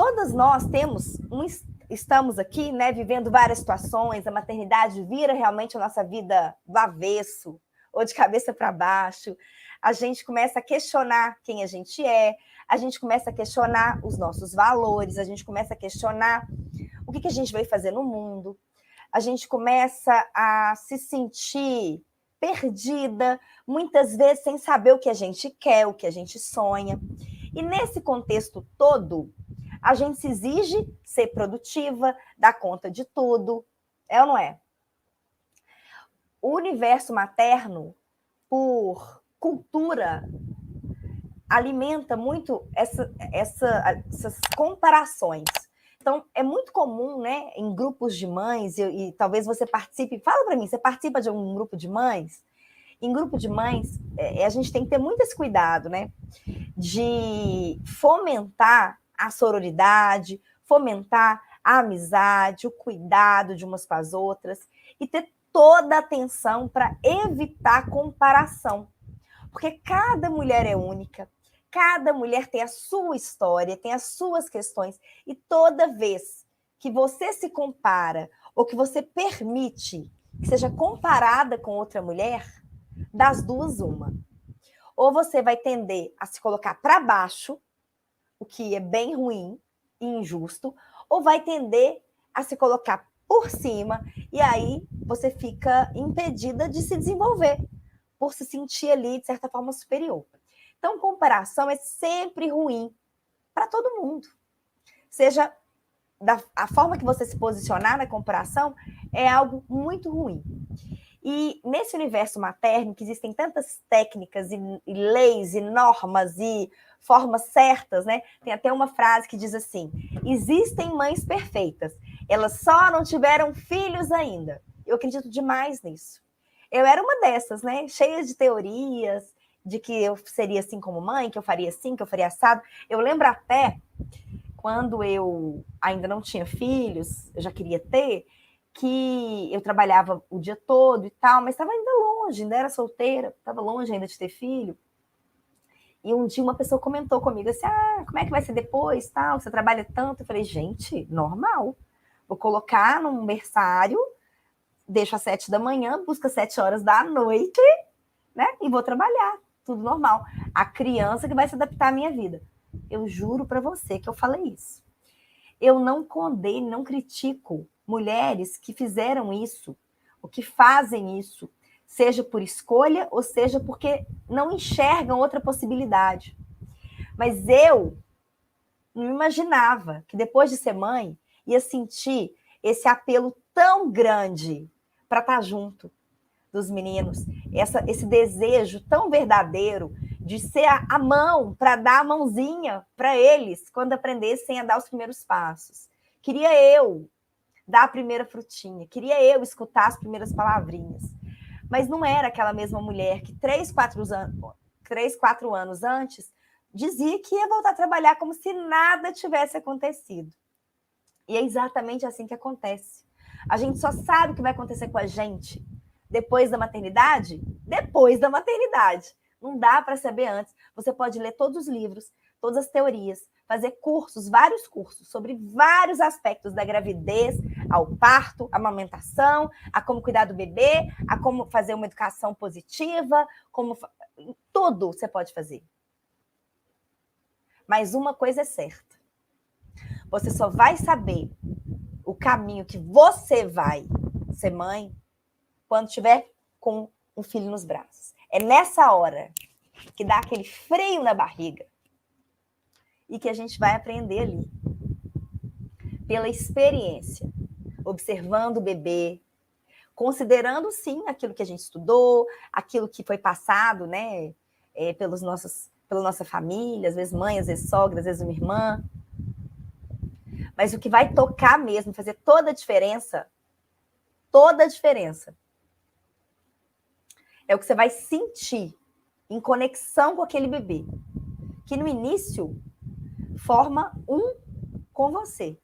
todas nós estamos aqui, né, vivendo várias situações, a maternidade vira realmente a nossa vida do avesso, ou de cabeça para baixo, a gente começa a questionar quem a gente é, a gente começa a questionar os nossos valores, a gente começa a questionar o que a gente veio fazer no mundo, a gente começa a se sentir perdida, muitas vezes sem saber o que a gente quer, o que a gente sonha. E nesse contexto todo, a gente se exige ser produtiva, dar conta de tudo, é ou não é? O universo materno, por cultura, alimenta muito essas comparações. Então, é muito comum, né, em grupos de mães, e talvez você participe, fala para mim, você participa de algum grupo de mães? Em grupo de mães, a gente tem que ter muito esse cuidado, né, de fomentar a sororidade, fomentar a amizade, o cuidado de umas com as outras, e ter toda a atenção para evitar comparação. Porque cada mulher é única, cada mulher tem a sua história, tem as suas questões, e toda vez que você se compara ou que você permite que seja comparada com outra mulher, das duas, uma. Ou você vai tender a se colocar para baixo, o que é bem ruim e injusto, ou vai tender a se colocar por cima, e aí você fica impedida de se desenvolver, por se sentir ali, de certa forma, superior. Então, comparação é sempre ruim para todo mundo. Seja a forma que você se posicionar na comparação, é algo muito ruim. E nesse universo materno, que existem tantas técnicas e leis e normas e formas certas, né? Tem até uma frase que diz assim: existem mães perfeitas, elas só não tiveram filhos ainda. Eu acredito demais nisso. Eu era uma dessas, né? Cheia de teorias, de que eu seria assim como mãe, que eu faria assim, que eu faria assado. Eu lembro até, quando eu ainda não tinha filhos, eu já queria ter, que eu trabalhava o dia todo e tal, mas estava ainda longe, ainda era solteira, estava longe ainda de ter filho. E um dia uma pessoa comentou comigo assim, como é que vai ser depois, tal, você trabalha tanto? Eu falei, gente, normal. Vou colocar num berçário, deixo às 7 da manhã, busco às 7 horas da noite, né? E vou trabalhar, tudo normal. A criança que vai se adaptar à minha vida. Eu juro para você que eu falei isso. Eu não condeno, não critico mulheres que fizeram isso, ou que fazem isso, seja por escolha, ou seja porque não enxergam outra possibilidade. Mas eu não imaginava que depois de ser mãe, ia sentir esse apelo tão grande para estar junto dos meninos, esse desejo tão verdadeiro de ser a mão, para dar a mãozinha para eles quando aprendessem a dar os primeiros passos. Queria eu dar a primeira frutinha, queria eu escutar as primeiras palavrinhas. Mas não era aquela mesma mulher que 3, 4 anos antes dizia que ia voltar a trabalhar como se nada tivesse acontecido. E é exatamente assim que acontece. A gente só sabe o que vai acontecer com a gente depois da maternidade? Depois da maternidade. Não dá para saber antes. Você pode ler todos os livros, todas as teorias, fazer cursos, vários cursos, sobre vários aspectos da gravidez, ao parto, à amamentação, a como cuidar do bebê, a como fazer uma educação positiva, tudo você pode fazer. Mas uma coisa é certa. Você só vai saber o caminho que você vai ser mãe quando tiver com um filho nos braços. É nessa hora que dá aquele freio na barriga e que a gente vai aprender ali, pela experiência, observando o bebê, considerando, sim, aquilo que a gente estudou, aquilo que foi passado, né, pela nossa família, às vezes mãe, às vezes sogra, às vezes uma irmã. Mas o que vai tocar mesmo, fazer toda a diferença, é o que você vai sentir em conexão com aquele bebê, que no início forma um com você.